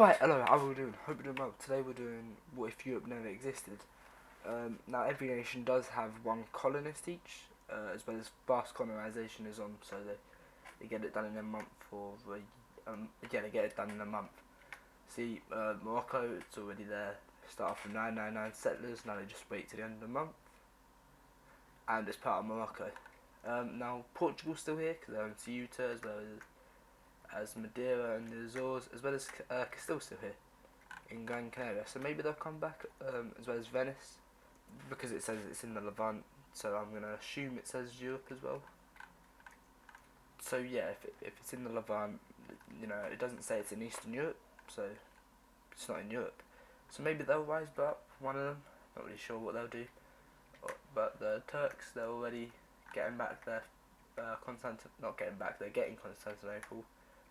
Right, hello, how are we doing? Hope you're doing well. Today we're doing what if Europe never existed. Now every nation does have one colonist each, as well as fast colonisation is on, so they get it done in a month they get it done in a month. See, Morocco, it's already there. Start off with 999 settlers, now they just wait to the end of the month, and it's part of Morocco. Now Portugal's still here because they're in Ceuta as Madeira and the Azores, as well as Castile's still here in Gran Canaria. So maybe they'll come back, as well as Venice, because it says it's in the Levant. So I'm gonna assume it says Europe as well. So yeah, if it's in the Levant, it doesn't say it's in Eastern Europe, so it's not in Europe. So maybe they'll rise up, one of them. Not really sure what they'll do, but the Turks, they're already getting back their not getting back, they're getting Constantinople.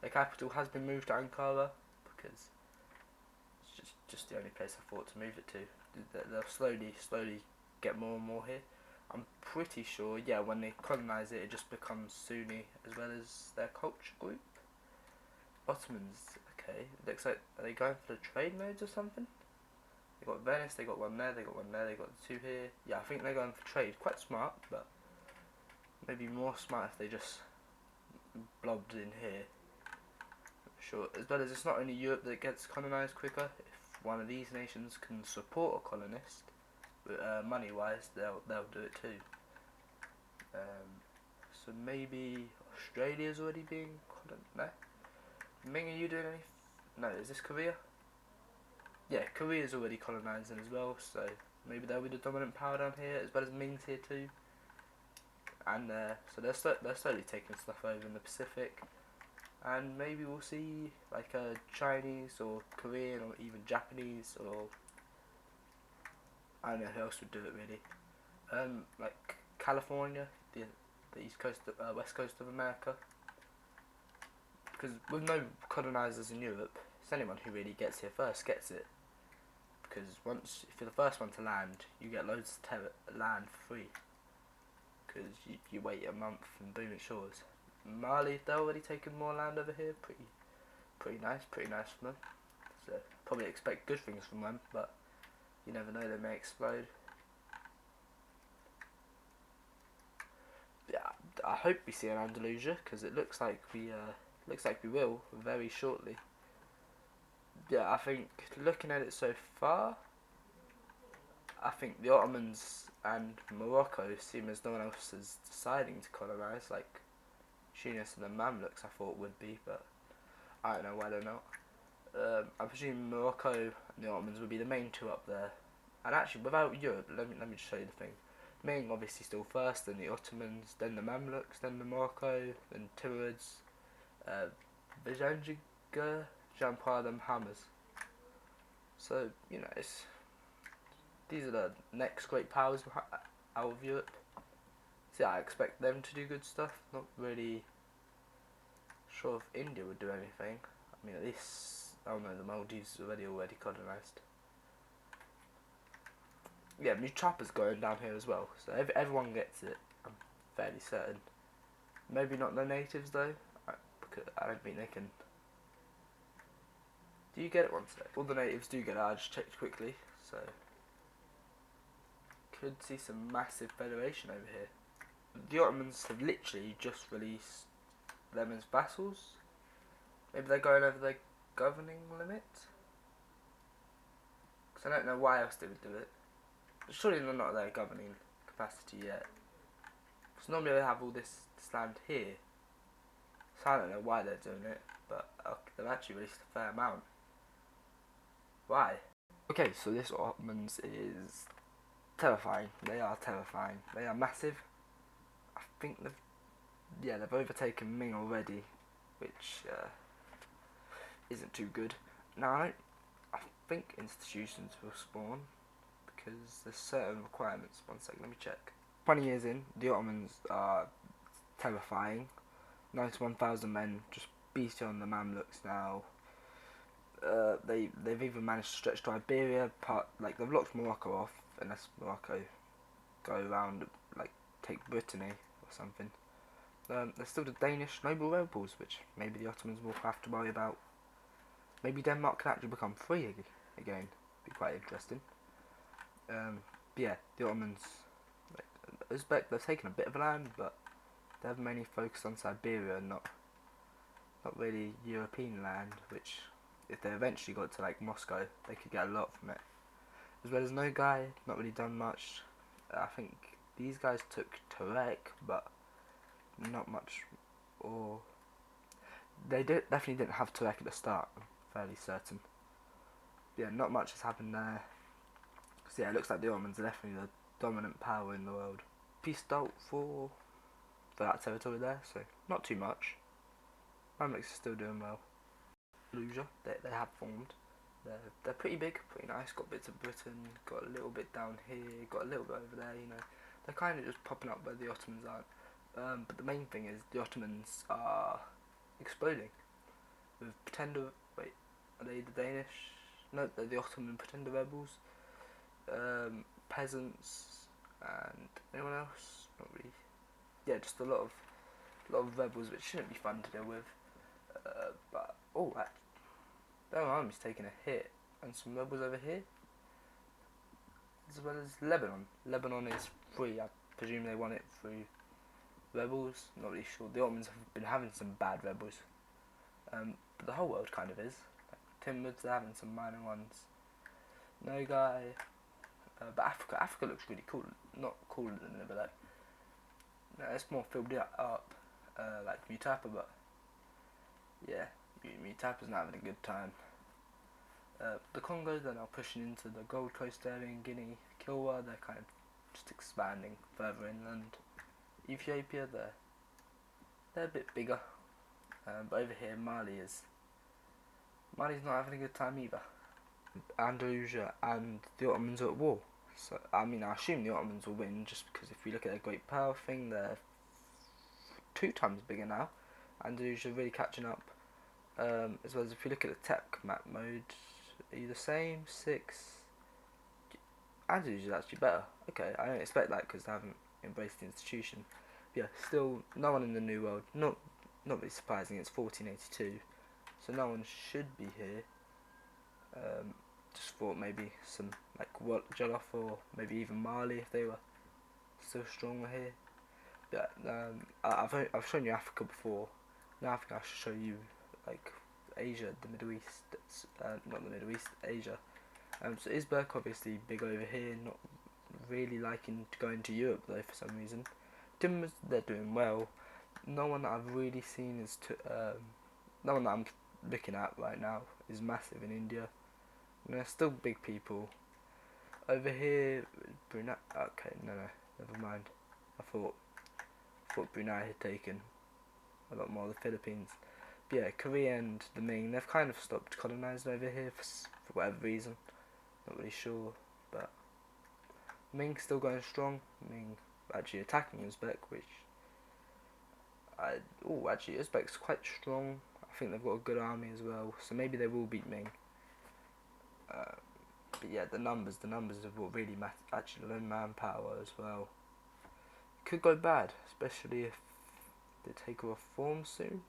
The capital has been moved to Ankara because it's just the only place I thought to move it to. They'll slowly get more and more here. I'm pretty sure, yeah, when they colonise it, it just becomes Sunni as well as their culture group. Ottomans, okay. Looks like, are they going for the trade modes or something? They got Venice, they got one there, they got one there, they got two here. Yeah, I think they're going for trade. Quite smart, but maybe more smart if they just blobbed in here. Sure, as well as it's not only Europe that gets colonised quicker. If one of these nations can support a colonist, money wise, they'll do it too. So maybe Australia's already being colonised. No, Ming, are you doing anything? No, is this Korea? Yeah, Korea's already colonising as well, so maybe they'll be the dominant power down here, as well as Ming's here too. And so they're slowly taking stuff over in the Pacific. And maybe we'll see like a Chinese or Korean or even Japanese, or I don't know who else would do it really. Like California, the east coast, west coast of America. Because with no colonisers in Europe, it's anyone who really gets here first gets it. Because if you're the first one to land, you get loads of land for free. Because you wait a month and boom, it's yours. Mali, they're already taking more land over here. Pretty nice from them. So probably expect good things from them, but you never know, they may explode. Yeah, I hope we see an Andalusia because it looks like we will very shortly. Yeah, I think looking at it so far, I think the Ottomans and Morocco seem as no one else is deciding to colonise. Like Tunis and the Mamluks, I thought would be, but I don't know why they're not. I presume Morocco and the Ottomans would be the main two up there. And actually, without Europe, let me just show you the thing. Ming obviously still first, then the Ottomans, then the Mamluks, then the Morocco, then Timurids, Vijanjiga, Jampar, and Hammers. So these are the next great powers out of Europe. So yeah, I expect them to do good stuff. Not really sure if India would do anything. I mean, at least, I don't know, the Maldives already colonised. Yeah, new trappers going down here as well, so everyone gets it, I'm fairly certain. Maybe not the natives though, because I don't think they can. Do you get it? One sec. All the natives do get it, I just checked quickly, so could see some massive federation over here. The Ottomans have literally just released them as vassals. Maybe they're going over their governing limit? Because I don't know why else they would do it. Surely they're not at their governing capacity yet. Because normally they have all this land here. So I don't know why they're doing it, but they've actually released a fair amount. Why? Okay, so this Ottomans is terrifying. They are terrifying. They are massive. I think they've overtaken Ming already, which isn't too good. Now I think institutions will spawn because there's certain requirements. One second, let me check. 20 years in, the Ottomans are terrifying. 91,000 men, just beastie on the Mamluks now. They've even managed to stretch to Iberia. They've locked Morocco off, unless Morocco go around take Brittany or something. There's still the Danish noble rebels, which maybe the Ottomans will have to worry about. maybe Denmark can actually become free again. Be quite interesting. But yeah, the Ottomans, like, Uzbek, they've taken a bit of land, but they've mainly focused on Siberia and not really European land, which if they eventually got to like Moscow, they could get a lot from it. As well as Nogai, not really done much. I think these guys took Terek, but not much, or definitely didn't have Terek at the start. I'm fairly certain. Yeah, not much has happened there. So yeah, it looks like the Ottomans are definitely the dominant power in the world. Peace dealt for that territory there, so not too much. Mamluks are still doing well. Fallujah, they have formed. They're pretty big, pretty nice. Got bits of Britain, got a little bit down here, got a little bit over there. You know, they're kind of just popping up where the Ottomans aren't. But the main thing is the Ottomans are exploding with pretender. Wait, are they the Danish? No, they're the Ottoman pretender rebels. Peasants and anyone else? Not really. Yeah, just a lot of rebels, which shouldn't be fun to deal with. But their army's taking a hit, and some rebels over here, as well as Lebanon. Lebanon is free. I presume they won it through rebels. Not really sure. The Ottomans have been having some bad rebels, but the whole world kind of is. Like Timurids are having some minor ones. Nogai, but Africa looks really cool. Not cooler than it, but like, no, it's more filled up, like Mutapa, but yeah, Mutapa's not having a good time. The Congo, they're now pushing into the Gold Coast area in Guinea. Kilwa, they're kind of just expanding further inland. Ethiopia, they're a bit bigger, but over here Mali's not having a good time either. Andalusia and the Ottomans are at war. So I mean, I assume the Ottomans will win just because if we look at their great power thing, they're 2 times bigger now. Andalusia really catching up. As well as if we look at the tech map mode, are you the same? 6. Andalusia is actually better. Okay, I don't expect that because they haven't embraced the institution. But yeah, still no one in the New World. Not really surprising. It's 1482, so no one should be here. Just thought maybe some like Jollof or maybe even Mali if they were still strong here. But I've shown you Africa before. Now I think I should show you like Asia, the Middle East. Not the Middle East, Asia. So Uzbek obviously big over here. Not really liking to go into Europe though for some reason. Timurs, they're doing well. No one that I've really seen is no one that I'm looking at right now is massive in India. And they're still big people. Over here, Brunei. Okay, no, never mind. I thought Brunei had taken a lot more of the Philippines. But yeah, Korea and the Ming, they've kind of stopped colonising over here for whatever reason. Not really sure, but Ming's still going strong. Ming actually attacking Uzbek, which actually Uzbek's quite strong. I think they've got a good army as well, so maybe they will beat Ming. But yeah, the numbers of what really matters. Actually, low manpower as well. Could go bad, especially if they take a reform soon.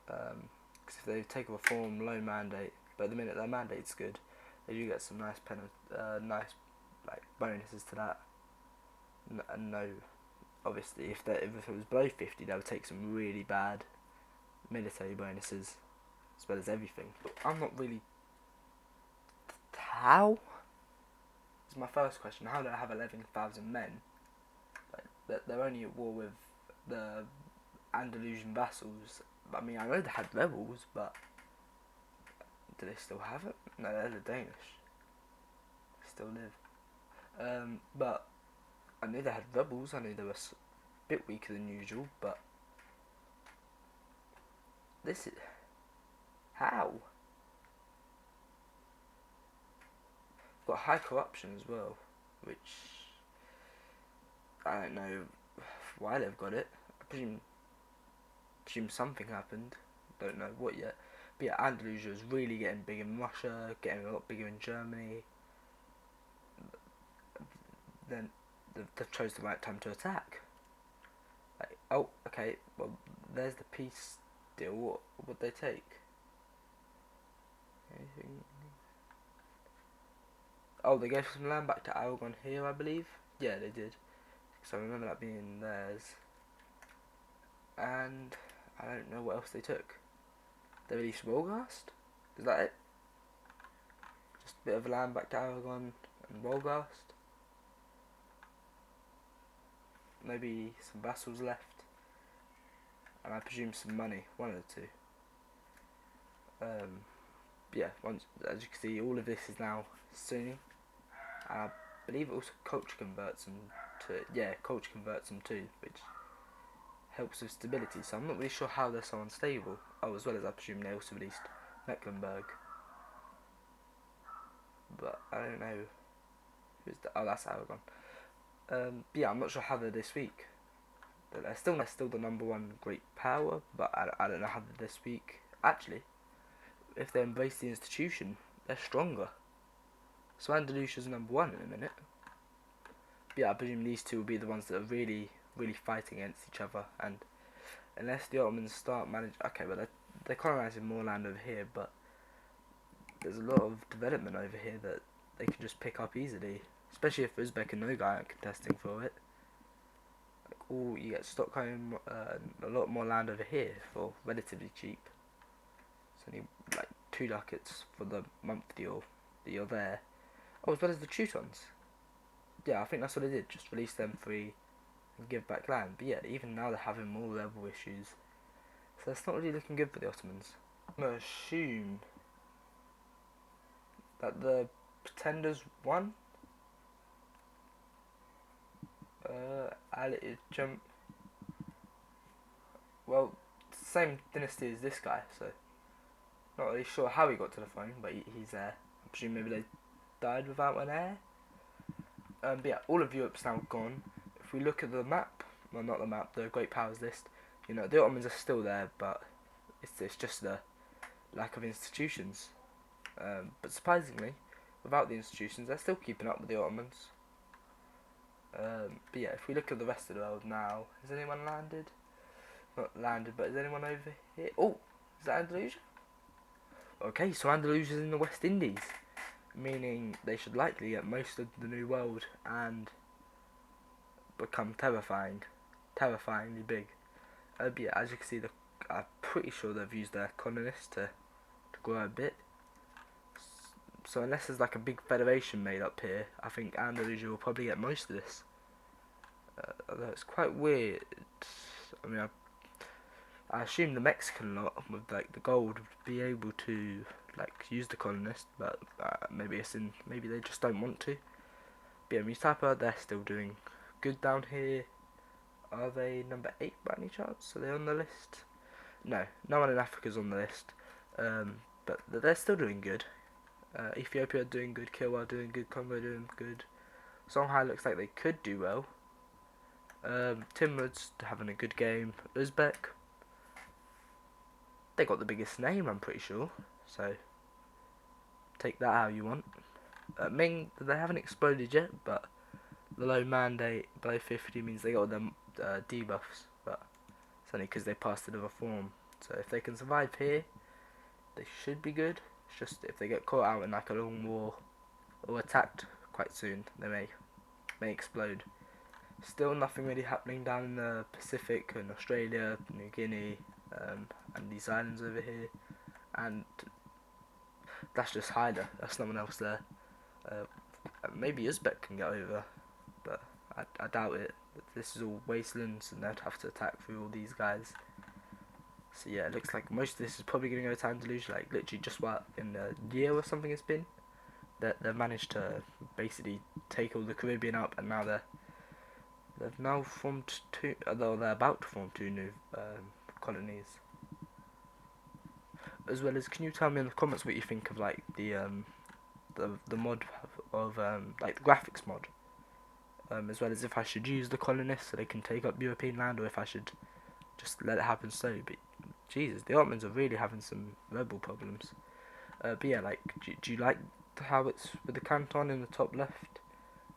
Because if they take a reform, low mandate, but at the minute their mandate's good, they do get some nice nice like bonuses to that. And no, obviously, if it was below 50, they would take some really bad military bonuses, as well as everything. But I'm not really. How? Is my first question. How do I have 11,000 men? Like, they're only at war with the Andalusian vassals. I mean, I know they had rebels, but do they still have it? No, they're the Danish. They still live. But I knew they had rebels. I knew they were a bit weaker than usual, but this is how. Got high corruption as well, which I don't know why they've got it. I presume something happened. Don't know what yet. But yeah, Andalusia is really getting big in Russia, getting a lot bigger in Germany. Then they've chose the right time to attack. Like, oh, okay, well, there's the peace deal. What would they take? Oh, they gave some land back to Aragon here, I believe. Yeah, they did. So I remember that being theirs. And I don't know what else they took. They released Wolgast? Is that it? Just a bit of land back to Aragon and Wolgast. Maybe some vassals left. And I presume some money, one of the two. Yeah, as you can see, all of this is now Sunni. I believe it also culture converts them too, which helps with stability. So I'm not really sure how they're so unstable. Oh, as well as I presume they also released Mecklenburg. But I don't know oh, that's Aragon. Yeah, I'm not sure how they're this week. They're still the number one great power, but I don't know how they're this week. Actually, if they embrace the institution, they're stronger. So Andalusia's number one in a minute. But yeah, I presume these two will be the ones that are really fighting against each other. And unless the Ottomans start managing, okay, well they're colonising more land over here, but there's a lot of development over here that they can just pick up easily. Especially if Uzbek and Nogai aren't contesting for it. Like, you get Stockholm, a lot more land over here for relatively cheap. It's only like 2 ducats for the month that you're there. Oh, as well as the Teutons. Yeah, I think that's what they did. Just release them free and give back land. But yeah, even now they're having more rebel issues. So it's not really looking good for the Ottomans. I'm going to assume that the pretenders won. Well, it's the same dynasty as this guy, so not really sure how he got to the throne, but he's there. I presume maybe they died without an heir. But yeah, all of Europe's now gone. If we look at the map, well, not the map, the Great Powers list, you know, the Ottomans are still there, but it's just the lack of institutions. But surprisingly, without the institutions, they're still keeping up with the Ottomans. But yeah, if we look at the rest of the world now, has anyone landed? Not landed, but is anyone over here? Oh, is that Andalusia? Okay, so Andalusia's in the West Indies, meaning they should likely get most of the New World and become terrifyingly big. But yeah, as you can see, I'm pretty sure they've used their colonists to grow a bit. So unless there's like a big federation made up here, I think Andalusia will probably get most of this. Although it's quite weird. I mean, I assume the Mexican lot with like the gold would be able to like use the colonists, but maybe they just don't want to. But yeah, when you type out, they're still doing good down here. Are they number 8 by any chance? Are they on the list? No one in Africa's on the list. But they're still doing good. Ethiopia are doing good, Kilwa are doing good, Congo doing good. Songhai looks like they could do well. Timur's having a good game. Uzbek, they got the biggest name, I'm pretty sure. So take that how you want. Ming, they haven't exploded yet, but the low mandate below 50 means they got them debuffs. But it's only because they passed the reform. So if they can survive here, they should be good. It's just if they get caught out in like a long war or attacked quite soon, they may explode. Still nothing really happening down in the Pacific and Australia, New Guinea, and these islands over here. And that's just Haida. That's no one else there. Maybe Uzbek can get over, but I doubt it. This is all wastelands, and they'd have to attack through all these guys. So yeah, it looks like most of this is probably going to go to Andalusia, like literally just in a year or something it's been. They've managed to basically take all the Caribbean up, and now they've now formed they're about to form 2 new colonies. As well as, can you tell me in the comments what you think of like the mod of like the graphics mod, as well as if I should use the colonists so they can take up European land, or if I should just let it happen slowly. But Jesus, the Ottomans are really having some rebel problems. But yeah, like, do you like how it's with the canton in the top left,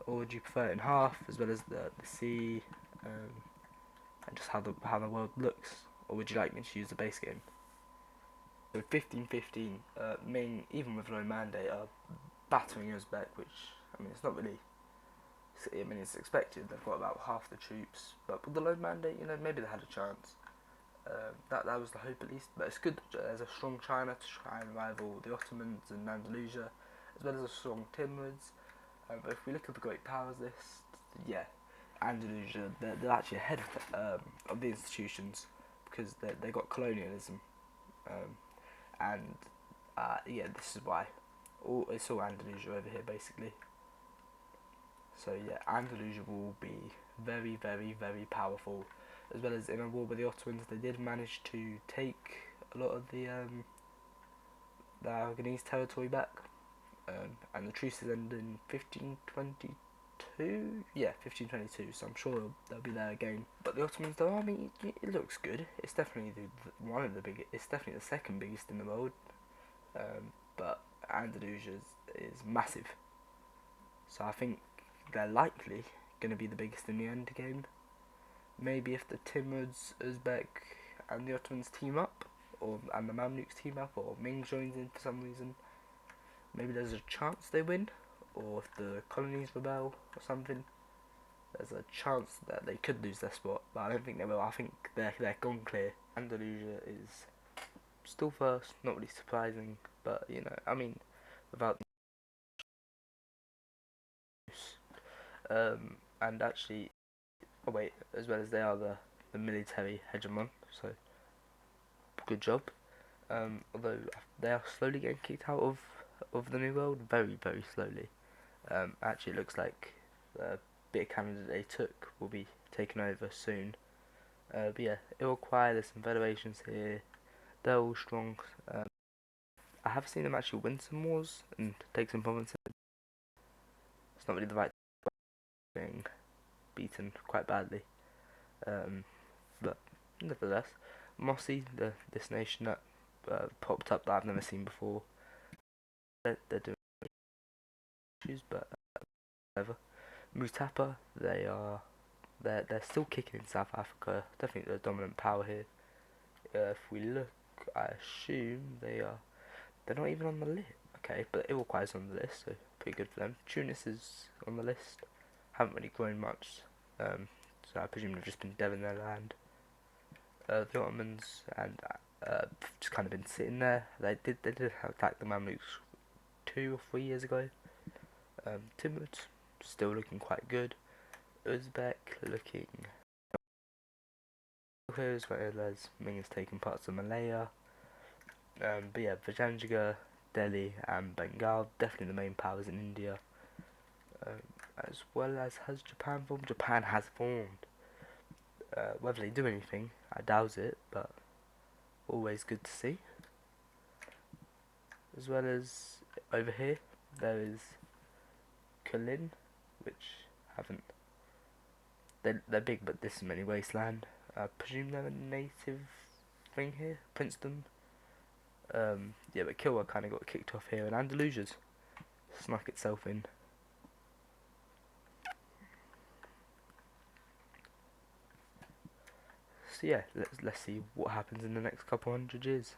or would you prefer it in half, as well as the sea, and just how the world looks, or would you like me to use the base game? So 15-15, Ming, even with low mandate, are battering Uzbek, which, I mean, it's not really, I mean, it's expected. They've got about half the troops, but with the low mandate, you know, maybe they had a chance. That was the hope at least, but it's good. There's a strong China to try and rival the Ottomans and Andalusia, as well as a strong Timurids. But if we look at the great powers list, yeah, Andalusia, they're actually ahead of the institutions because they got colonialism, um, and yeah, this is why. It's all Andalusia over here basically. So yeah, Andalusia will be very, very, very powerful, as well as in a war with the Ottomans, they did manage to take a lot of the Aragonese territory back, and the truces ended in 1522. Yeah, 1522. So I'm sure they'll be there again. But the Ottomans, their army, it looks good. It's definitely one of the biggest. It's definitely the second biggest in the world. But Andalusia is massive. So I think they're likely going to be the biggest in the end game. Maybe if the Timurids, Uzbek, and the Ottomans team up, and the Mamluks team up, or Ming joins in for some reason, maybe there's a chance they win. Or if the colonies rebel or something, there's a chance that they could lose their spot. But I don't think they will. I think they're gone clear. Andalusia is still first, not really surprising, but you know, I mean, without and actually, oh wait, as well as they are the military hegemon, so good job. Although they are slowly getting kicked out of the New World, very, very slowly. Actually, it looks like the bit of Canada they took will be taken over soon. But yeah, it will require there's some federations here. They're all strong. I have seen them actually win some wars and take some provinces. It's not really the right thing, beaten quite badly. Um, but nevertheless, Mossy, this nation that popped up that I've never seen before, they're doing issues, but whatever. Mutapa, they're still kicking in South Africa. Definitely the dominant power here. If we look, I assume they're not even on the list. Okay, but Iroquois on the list, so pretty good for them. Tunis is on the list. Haven't really grown much, so I presume they've just been dead in their land. The Ottomans and just kind of been sitting there. They did attack the Mamluks 2 or 3 years ago. Timid, still looking quite good. Uzbek looking here as well as Ming has taken parts of Malaya. But yeah, Vijayanagar, Delhi and Bengal, definitely the main powers in India. Um, as well as has Japan formed? Japan has formed. Whether they do anything, I doubt it, but always good to see. As well as over here, there is Kulin, which haven't. They're big, but this is mainly wasteland. I presume they're a native thing here, Princeton. Yeah, but Kilwa kind of got kicked off here, and Andalusia's snuck itself in. So yeah, let's see what happens in the next couple 100 years.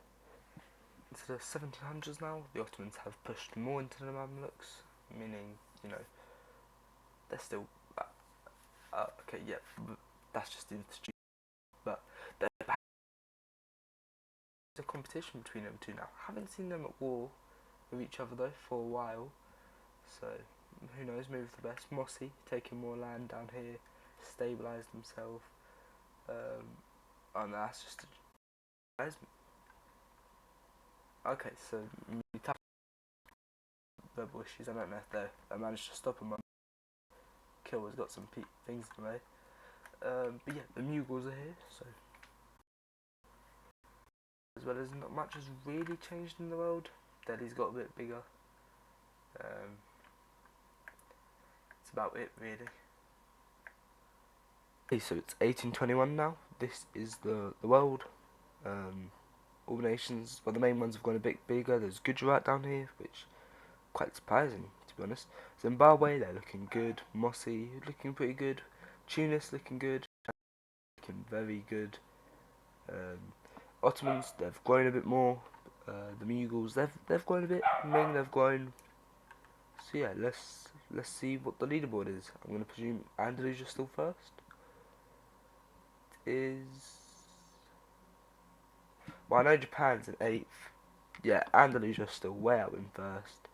Into the 1700s now, the Ottomans have pushed more into the Mamluks, meaning, you know, they're still okay. Yeah, that's just the institution, but there's a competition between them two now. Haven't seen them at war with each other though for a while, so who knows? Maybe for the best. Mossy taking more land down here, stabilised himself. Oh no, that's just okay. So verbal issues. I don't know if they managed to stop him. Kill has got some things in the way. But yeah, the Mughals are here, so as well as not much has really changed in the world. Delhi's got a bit bigger. It's about it really. Okay, so it's 1821 now. This is the world. All nations, well, the main ones have gone a bit bigger. There's Gujarat down here, which quite surprising to be honest. Zimbabwe, they're looking good. Mossy looking pretty good. Tunis looking good. Looking very good. Ottomans, they've grown a bit more. The Mughals, they've grown a bit. Ming, they've grown. So yeah, let's see what the leaderboard is. I'm gonna presume Andalus still first. Is well, I know Japan's in 8th. Yeah, Andalusia still way out in first.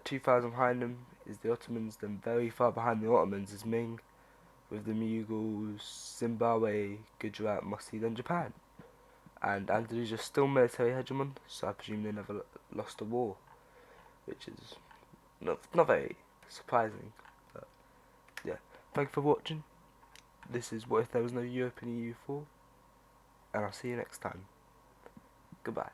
2,000 behind them is the Ottomans. Then very far behind the Ottomans is Ming, with the Mughals, Zimbabwe, Gujarat, Mossi, then Japan. And Andalusia still military hegemon, so I presume they never lost a war, which is not very surprising. But yeah, thank you for watching. This is What If There Was No Europe in EU4, and I'll see you next time. Goodbye.